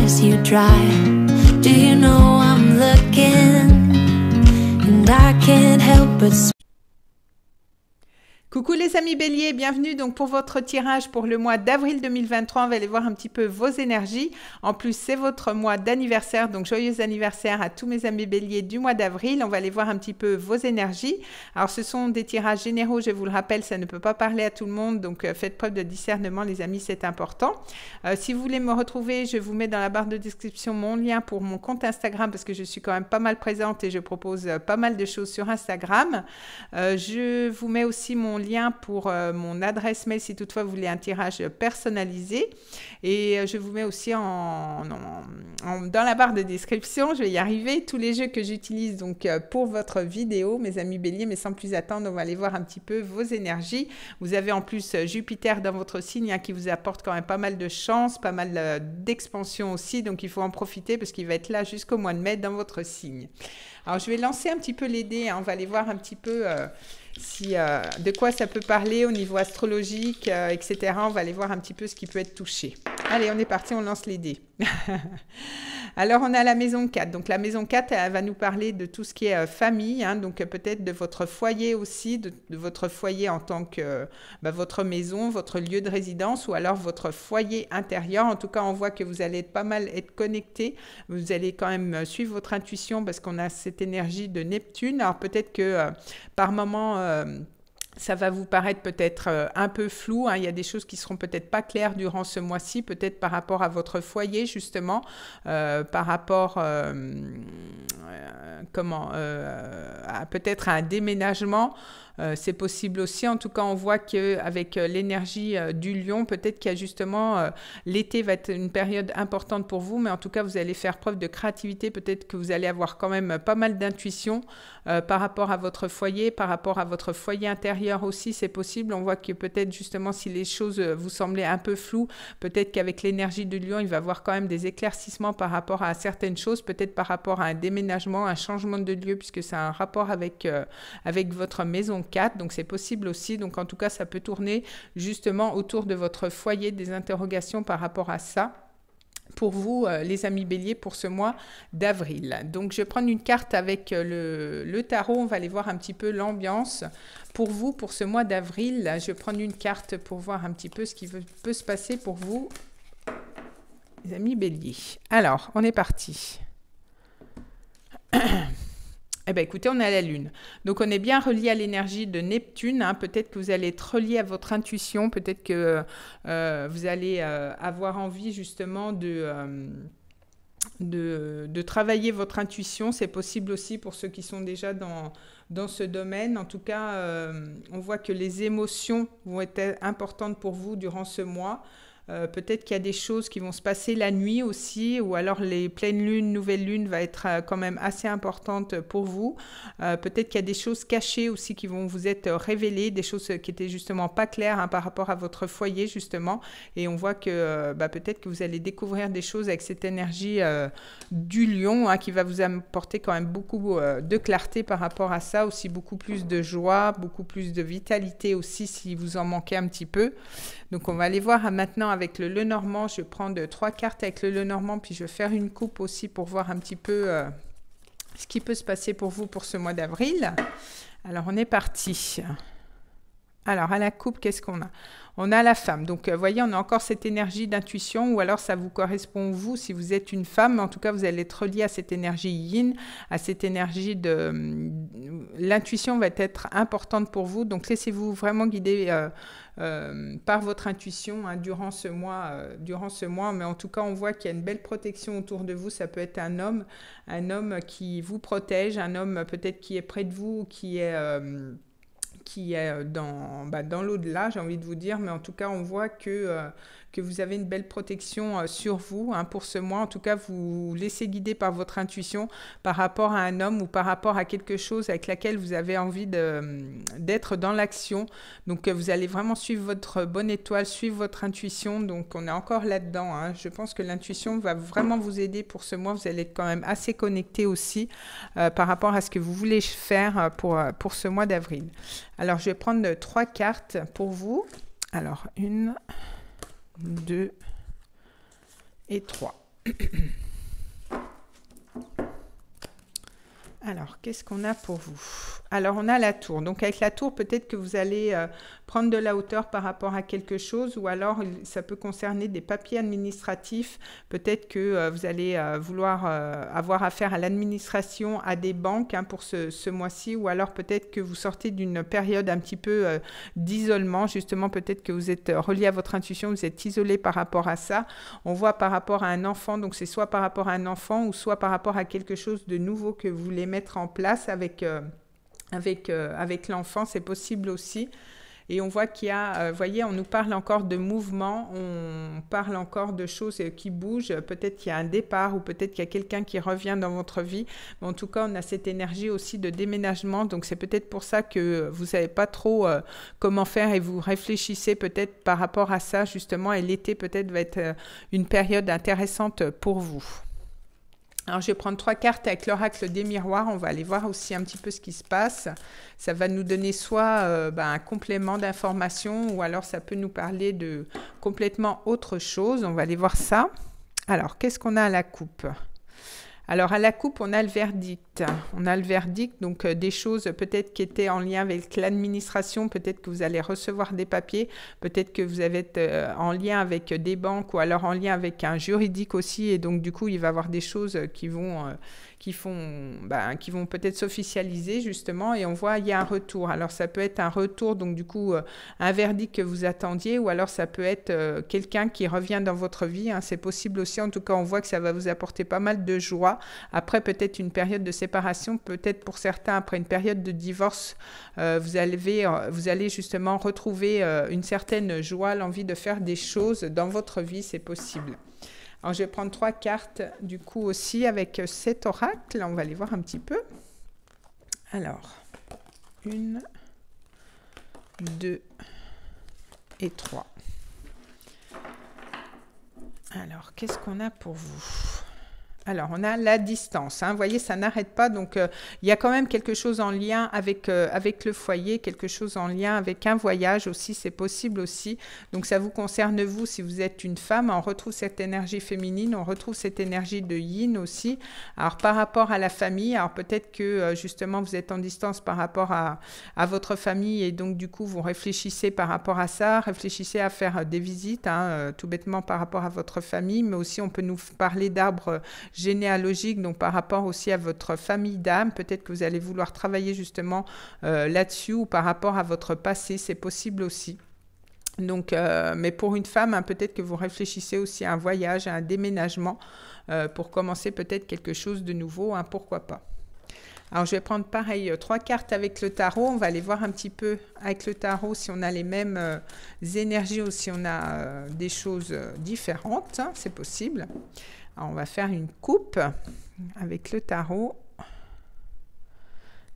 tears you dry. Do you know I'm looking, and I can't help but... Coucou les amis béliers, bienvenue donc pour votre tirage pour le mois d'avril 2023. On va aller voir un petit peu vos énergies. En plus, c'est votre mois d'anniversaire, donc joyeux anniversaire à tous mes amis béliers du mois d'avril. On va aller voir un petit peu vos énergies. Alors, ce sont des tirages généraux, je vous le rappelle, ça ne peut pas parler à tout le monde, donc faites preuve de discernement les amis, c'est important. Si vous voulez me retrouver, je vous mets dans la barre de description mon lien pour mon compte Instagram parce que je suis quand même pas mal présente et je propose pas mal de choses sur Instagram. Je vous mets aussi mon lien pour mon adresse mail si toutefois vous voulez un tirage personnalisé, et je vous mets aussi dans la barre de description, je vais y arriver, tous les jeux que j'utilise donc pour votre vidéo mes amis béliers. Mais sans plus attendre, on va aller voir un petit peu vos énergies. Vous avez en plus Jupiter dans votre signe qui vous apporte quand même pas mal de chance, pas mal d'expansion aussi, donc il faut en profiter parce qu'il va être là jusqu'au mois de mai dans votre signe. Alors je vais lancer un petit peu les dés, on va aller voir un petit peu de quoi ça peut parler au niveau astrologique, etc. On va aller voir un petit peu ce qui peut être touché. Allez, on est parti, on lance les dés. Alors, on a la maison 4. Donc, la maison 4, elle va nous parler de tout ce qui est famille, donc peut-être de votre foyer aussi, de votre foyer en tant que votre maison, votre lieu de résidence, ou alors votre foyer intérieur. En tout cas, on voit que vous allez pas mal être connecté. Vous allez quand même suivre votre intuition parce qu'on a cette énergie de Neptune. Alors, peut-être que par moment... ça va vous paraître peut-être un peu flou, il y a des choses qui seront peut-être pas claires durant ce mois-ci, peut-être par rapport à votre foyer justement, par rapport à peut-être à un déménagement. C'est possible aussi. En tout cas, on voit qu'avec l'énergie du lion, peut-être qu'il y a justement l'été va être une période importante pour vous, mais en tout cas, vous allez faire preuve de créativité. Peut-être que vous allez avoir quand même pas mal d'intuition par rapport à votre foyer, par rapport à votre foyer intérieur aussi, c'est possible. On voit que peut-être justement, si les choses vous semblaient un peu floues, peut-être qu'avec l'énergie du lion, il va y avoir quand même des éclaircissements par rapport à certaines choses, peut-être par rapport à un déménagement, un changement de lieu, puisque c'est un rapport avec votre maison 4, donc c'est possible aussi. Donc en tout cas, ça peut tourner justement autour de votre foyer, des interrogations par rapport à ça. Pour vous, les amis béliers, pour ce mois d'avril. Donc, je vais prendre une carte avec le tarot. On va aller voir un petit peu l'ambiance pour vous, pour ce mois d'avril. Je vais prendre une carte pour voir un petit peu ce qui peut se passer pour vous, les amis béliers. Alors, on est parti. Eh bien, écoutez, on est à la Lune. Donc, on est bien relié à l'énergie de Neptune. Peut-être que vous allez être relié à votre intuition. Peut-être que vous allez avoir envie, justement, de travailler votre intuition. C'est possible aussi pour ceux qui sont déjà dans ce domaine. En tout cas, on voit que les émotions vont être importantes pour vous durant ce mois. Peut-être qu'il y a des choses qui vont se passer la nuit aussi, ou alors les pleines lunes, nouvelles lunes va être quand même assez importante pour vous. Peut-être qu'il y a des choses cachées aussi qui vont vous être révélées, des choses qui étaient justement pas claires par rapport à votre foyer justement. Et on voit que peut-être que vous allez découvrir des choses avec cette énergie du lion qui va vous apporter quand même beaucoup de clarté par rapport à ça, aussi beaucoup plus de joie, beaucoup plus de vitalité aussi si vous en manquez un petit peu. Donc on va aller voir maintenant avec le Lenormand. Je vais prendre 3 cartes avec le Lenormand, puis je vais faire une coupe aussi pour voir un petit peu ce qui peut se passer pour vous pour ce mois d'avril. Alors on est parti. Alors à la coupe, qu'est-ce qu'on a? On a la femme. Donc, vous voyez, on a encore cette énergie d'intuition, ou alors ça vous correspond, vous, si vous êtes une femme. En tout cas, vous allez être relié à cette énergie yin, à cette énergie de... L'intuition va être importante pour vous. Donc, laissez-vous vraiment guider par votre intuition durant ce mois. Mais en tout cas, on voit qu'il y a une belle protection autour de vous. Ça peut être un homme qui vous protège, un homme peut-être qui est près de vous, qui est dans l'au-delà, j'ai envie de vous dire, mais en tout cas, on voit que vous avez une belle protection sur vous pour ce mois. En tout cas, vous laissez guider par votre intuition par rapport à un homme ou par rapport à quelque chose avec laquelle vous avez envie d'être dans l'action. Donc, vous allez vraiment suivre votre bonne étoile, suivre votre intuition. Donc, on est encore là-dedans. Je pense que l'intuition va vraiment vous aider pour ce mois. Vous allez être quand même assez connecté aussi par rapport à ce que vous voulez faire pour ce mois d'avril. Alors, je vais prendre 3 cartes pour vous. Alors, 1, 2 et 3. Alors, qu'est-ce qu'on a pour vous? Alors, on a la tour. Donc, avec la tour, peut-être que vous allez prendre de la hauteur par rapport à quelque chose, ou alors ça peut concerner des papiers administratifs. Peut-être que vous allez vouloir avoir affaire à l'administration, à des banques hein, pour ce mois-ci, ou alors peut-être que vous sortez d'une période un petit peu d'isolement. Justement, peut-être que vous êtes relié à votre intuition, vous êtes isolé par rapport à ça. On voit par rapport à un enfant, donc c'est soit par rapport à un enfant, ou soit par rapport à quelque chose de nouveau que vous voulez mettre en place avec l'enfant, c'est possible aussi. Et on voit qu'il y a, vous voyez, on nous parle encore de mouvement, on parle encore de choses qui bougent, peut-être qu'il y a un départ ou peut-être qu'il y a quelqu'un qui revient dans votre vie. Mais en tout cas, on a cette énergie aussi de déménagement, donc c'est peut-être pour ça que vous ne savez pas trop comment faire et vous réfléchissez peut-être par rapport à ça justement, et l'été peut-être va être une période intéressante pour vous. Alors, je vais prendre 3 cartes avec l'oracle des miroirs. On va aller voir aussi un petit peu ce qui se passe. Ça va nous donner soit un complément d'information ou alors ça peut nous parler de complètement autre chose. On va aller voir ça. Alors, qu'est-ce qu'on a à la coupe ? Alors, à la coupe, on a le verdict. On a le verdict, donc des choses peut-être qui étaient en lien avec l'administration. Peut-être que vous allez recevoir des papiers. Peut-être que vous allez être en lien avec des banques ou alors en lien avec un juridique aussi. Et donc, du coup, il va y avoir des choses qui vont peut-être s'officialiser justement, et on voit il y a un retour. Alors ça peut être un retour, donc du coup un verdict que vous attendiez, ou alors ça peut être quelqu'un qui revient dans votre vie, hein. C'est possible aussi, en tout cas on voit que ça va vous apporter pas mal de joie. Après peut-être une période de séparation, peut-être pour certains après une période de divorce, vous allez justement retrouver une certaine joie, l'envie de faire des choses dans votre vie, c'est possible. Alors, je vais prendre 3 cartes, du coup, aussi, avec cet oracle. On va les voir un petit peu. Alors, 1, 2 et 3. Alors, qu'est-ce qu'on a pour vous ? Alors, on a la distance. Hein. Vous voyez, ça n'arrête pas. Donc, il y a quand même quelque chose en lien avec le foyer, quelque chose en lien avec un voyage aussi. C'est possible aussi. Donc, ça vous concerne vous si vous êtes une femme. On retrouve cette énergie féminine. On retrouve cette énergie de yin aussi. Alors, par rapport à la famille, alors peut-être que justement, vous êtes en distance par rapport à votre famille. Et donc, du coup, vous réfléchissez par rapport à ça. Réfléchissez à faire des visites, hein, tout bêtement par rapport à votre famille. Mais aussi, on peut nous parler d'arbres généalogique, donc par rapport aussi à votre famille d'âme, peut-être que vous allez vouloir travailler justement là-dessus, ou par rapport à votre passé, c'est possible aussi. Donc, mais pour une femme, hein, peut-être que vous réfléchissez aussi à un voyage, à un déménagement, pour commencer peut-être quelque chose de nouveau, hein, pourquoi pas. Alors, je vais prendre pareil 3 cartes avec le tarot. On va aller voir un petit peu avec le tarot si on a les mêmes énergies ou si on a des choses différentes, hein, c'est possible. Alors, on va faire une coupe avec le tarot.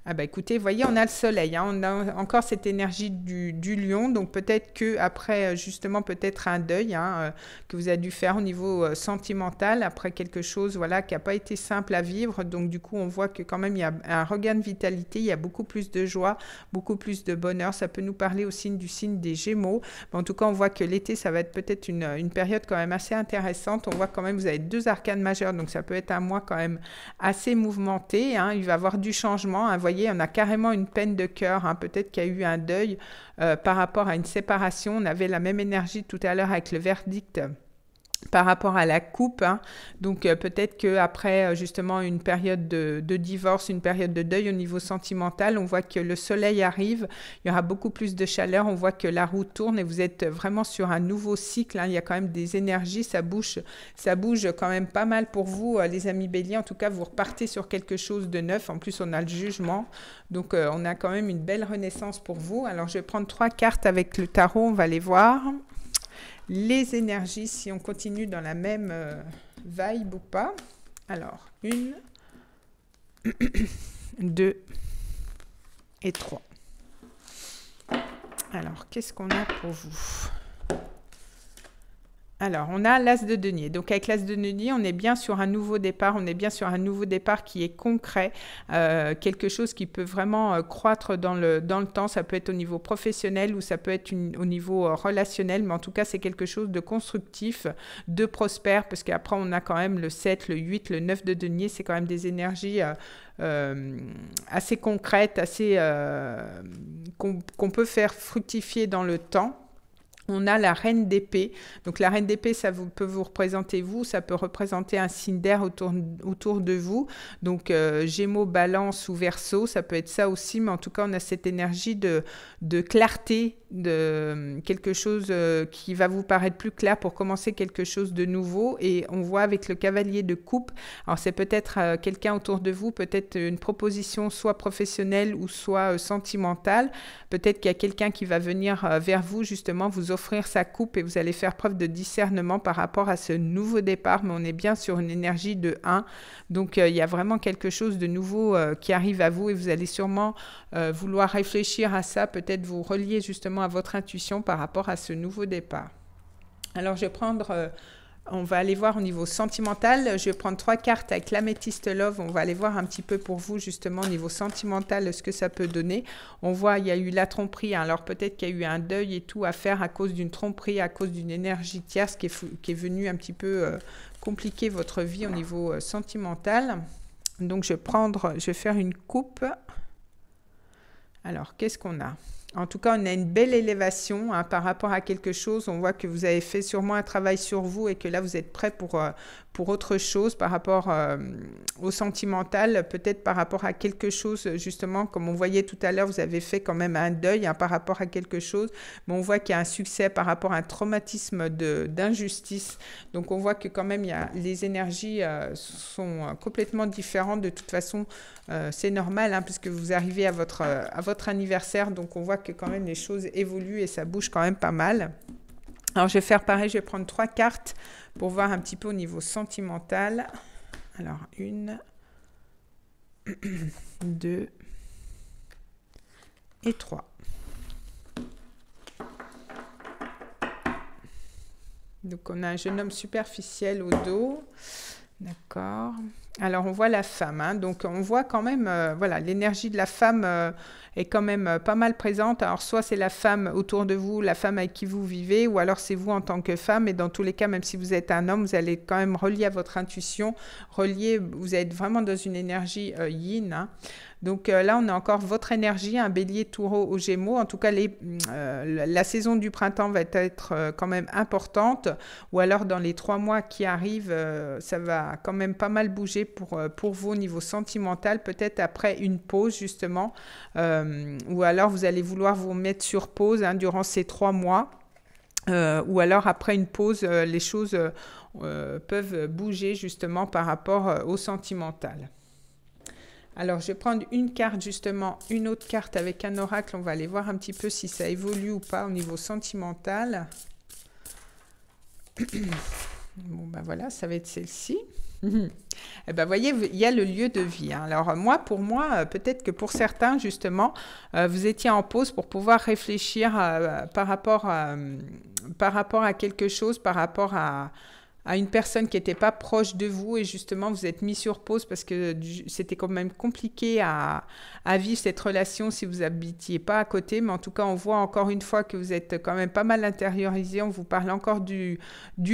Ah bah écoutez, vous voyez, on a le soleil, hein, on a encore cette énergie du lion, donc peut-être qu'après, justement, peut-être un deuil hein, que vous avez dû faire au niveau sentimental, après quelque chose voilà, qui n'a pas été simple à vivre, donc du coup, on voit que quand même, il y a un regain de vitalité, il y a beaucoup plus de joie, beaucoup plus de bonheur, ça peut nous parler aussi du signe des Gémeaux, mais en tout cas, on voit que l'été, ça va être peut-être une période quand même assez intéressante, on voit quand même, vous avez 2 arcanes majeures, donc ça peut être un mois quand même assez mouvementé, hein, il va y avoir du changement, hein, vous voyez, on a carrément une peine de cœur, hein. Peut-être qu'il y a eu un deuil par rapport à une séparation. On avait la même énergie tout à l'heure avec le verdict par rapport à la coupe, hein. Donc peut-être qu'après justement une période de divorce, une période de deuil au niveau sentimental, on voit que le soleil arrive, il y aura beaucoup plus de chaleur, on voit que la roue tourne et vous êtes vraiment sur un nouveau cycle, hein. Il y a quand même des énergies, ça bouge quand même pas mal pour vous les amis béliers, en tout cas vous repartez sur quelque chose de neuf, en plus on a le jugement, donc on a quand même une belle renaissance pour vous. Alors je vais prendre 3 cartes avec le tarot, on va les voir. Les énergies, si on continue dans la même vibe ou pas. Alors, 1, 2 et 3. Alors, qu'est-ce qu'on a pour vous ? Alors, on a l'As de denier. Donc, avec l'As de denier, on est bien sur un nouveau départ. On est bien sur un nouveau départ qui est concret. Quelque chose qui peut vraiment croître dans le temps. Ça peut être au niveau professionnel ou ça peut être au niveau relationnel. Mais en tout cas, c'est quelque chose de constructif, de prospère. Parce qu'après, on a quand même le 7, le 8, le 9 de denier. C'est quand même des énergies assez concrètes, assez qu'on peut faire fructifier dans le temps. On a la reine d'épée. Donc la reine d'épée, ça peut vous représenter vous, ça peut représenter un signe d'air autour de vous. Donc Gémeaux, Balance ou Verseau, ça peut être ça aussi, mais en tout cas, on a cette énergie de clarté, de quelque chose qui va vous paraître plus clair pour commencer quelque chose de nouveau. Et on voit avec le cavalier de coupe, alors c'est peut-être quelqu'un autour de vous, peut-être une proposition soit professionnelle ou soit sentimentale. Peut-être qu'il y a quelqu'un qui va venir vers vous, justement, vous offrir sa coupe et vous allez faire preuve de discernement par rapport à ce nouveau départ, mais on est bien sur une énergie de 1. Donc, il y a vraiment quelque chose de nouveau qui arrive à vous et vous allez sûrement vouloir réfléchir à ça, peut-être vous relier justement à votre intuition par rapport à ce nouveau départ. Alors, je vais prendre... on va aller voir au niveau sentimental. Je vais prendre 3 cartes avec l'améthyste love. On va aller voir un petit peu pour vous, justement, au niveau sentimental, ce que ça peut donner. On voit, il y a eu la tromperie. Alors, peut-être qu'il y a eu un deuil et tout à faire à cause d'une tromperie, à cause d'une énergie tierce qui est venue un petit peu compliquer votre vie au niveau sentimental. Donc, je vais faire une coupe. Alors, qu'est-ce qu'on a ? En tout cas, on a une belle élévation par rapport à quelque chose. On voit que vous avez fait sûrement un travail sur vous et que là, vous êtes prêt pour autre chose par rapport au sentimental, peut-être par rapport à quelque chose, justement, comme on voyait tout à l'heure, vous avez fait quand même un deuil par rapport à quelque chose, mais on voit qu'il y a un succès par rapport à un traumatisme d'injustice. Donc, on voit que quand même, les énergies sont complètement différentes. De toute façon, c'est normal, puisque vous arrivez à votre anniversaire, donc on voit que quand même les choses évoluent et ça bouge quand même pas mal. Alors, je vais faire pareil, je vais prendre 3 cartes pour voir un petit peu au niveau sentimental. Alors, 1, 2 et 3. Donc, on a un jeune homme superficiel au dos. D'accord. Alors, on voit la femme. Donc, on voit quand même, voilà, l'énergie de la femme est quand même pas mal présente. Alors, soit c'est la femme autour de vous, la femme avec qui vous vivez, ou alors c'est vous en tant que femme. Et dans tous les cas, même si vous êtes un homme, vous allez quand même relier à votre intuition. Vous êtes vraiment dans une énergie yin. Donc là, on a encore votre énergie, un bélier, taureau aux gémeaux. En tout cas, la saison du printemps va être quand même importante. Ou alors, dans les 3 mois qui arrivent, ça va quand même pas mal bouger pour vous au niveau sentimental. Peut-être après une pause, justement. Ou alors, vous allez vouloir vous mettre sur pause durant ces 3 mois. Ou alors, après une pause, les choses peuvent bouger, justement, par rapport au sentimental. Alors, je vais prendre une carte, justement, une autre carte avec un oracle. On va aller voir un petit peu si ça évolue ou pas au niveau sentimental. Bon, ben voilà, ça va être celle-ci. Eh ben, voyez, il y a le lieu de vie. Alors, pour moi, peut-être que pour certains, justement, vous étiez en pause pour pouvoir réfléchir par rapport à quelque chose, par rapport à une personne qui n'était pas proche de vous et justement vous êtes mis sur pause parce que c'était quand même compliqué à vivre cette relation si vous n'habitiez pas à côté, mais en tout cas on voit encore une fois que vous êtes quand même pas mal intériorisé. On vous parle encore du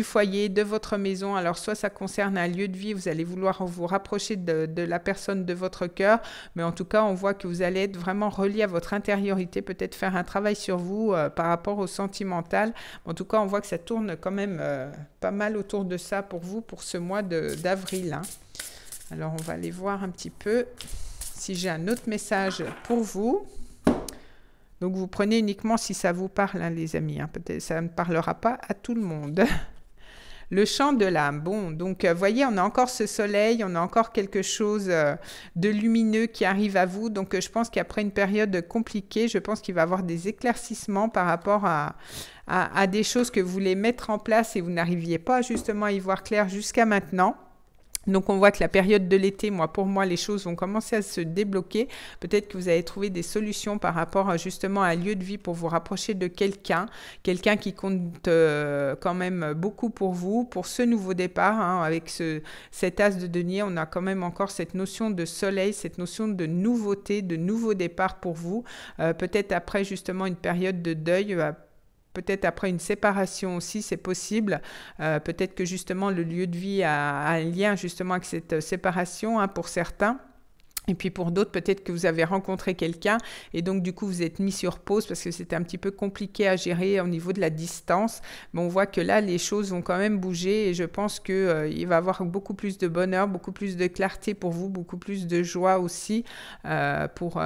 foyer, de votre maison. Alors soit ça concerne un lieu de vie, vous allez vouloir vous rapprocher de la personne de votre cœur, mais en tout cas on voit que vous allez être vraiment relié à votre intériorité, peut-être faire un travail sur vous par rapport au sentimental. En tout cas on voit que ça tourne quand même pas mal autour de ça pour vous pour ce mois d'avril. Alors on va aller voir un petit peu si j'ai un autre message pour vous. Donc vous prenez uniquement si ça vous parle, les amis. Peut-être ça ne parlera pas à tout le monde. Le chant de l'âme. Bon, donc voyez, on a encore ce soleil, on a encore quelque chose de lumineux qui arrive à vous. Donc je pense qu'après une période compliquée, je pense qu'il va y avoir des éclaircissements par rapport à des choses que vous voulez mettre en place et vous n'arriviez pas justement à y voir clair jusqu'à maintenant. Donc on voit que la période de l'été, pour moi, les choses vont commencer à se débloquer. Peut-être que vous allez trouver des solutions par rapport justement à un lieu de vie pour vous rapprocher de quelqu'un qui compte quand même beaucoup pour vous, pour ce nouveau départ. Avec cet as de denier, on a quand même encore cette notion de soleil, cette notion de nouveauté, de nouveau départ pour vous. Peut-être après justement une période de deuil, peut-être après une séparation aussi, c'est possible. Peut-être que justement le lieu de vie a un lien justement avec cette séparation pour certains. Et puis pour d'autres, peut-être que vous avez rencontré quelqu'un et donc du coup vous êtes mis sur pause parce que c'était un petit peu compliqué à gérer au niveau de la distance. Mais on voit que là, les choses vont quand même bouger et je pense qu'il va y avoir beaucoup plus de bonheur, beaucoup plus de clarté pour vous, beaucoup plus de joie aussi pour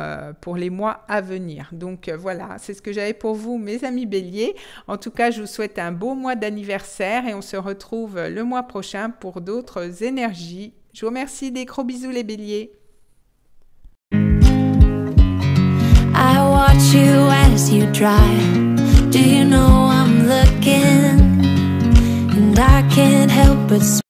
les mois à venir. Donc voilà, c'est ce que j'avais pour vous, mes amis Bélier. En tout cas, je vous souhaite un beau mois d'anniversaire et on se retrouve le mois prochain pour d'autres énergies. Je vous remercie, des gros bisous les Béliers. I watch you as you drive. Do you know I'm looking? And I can't help but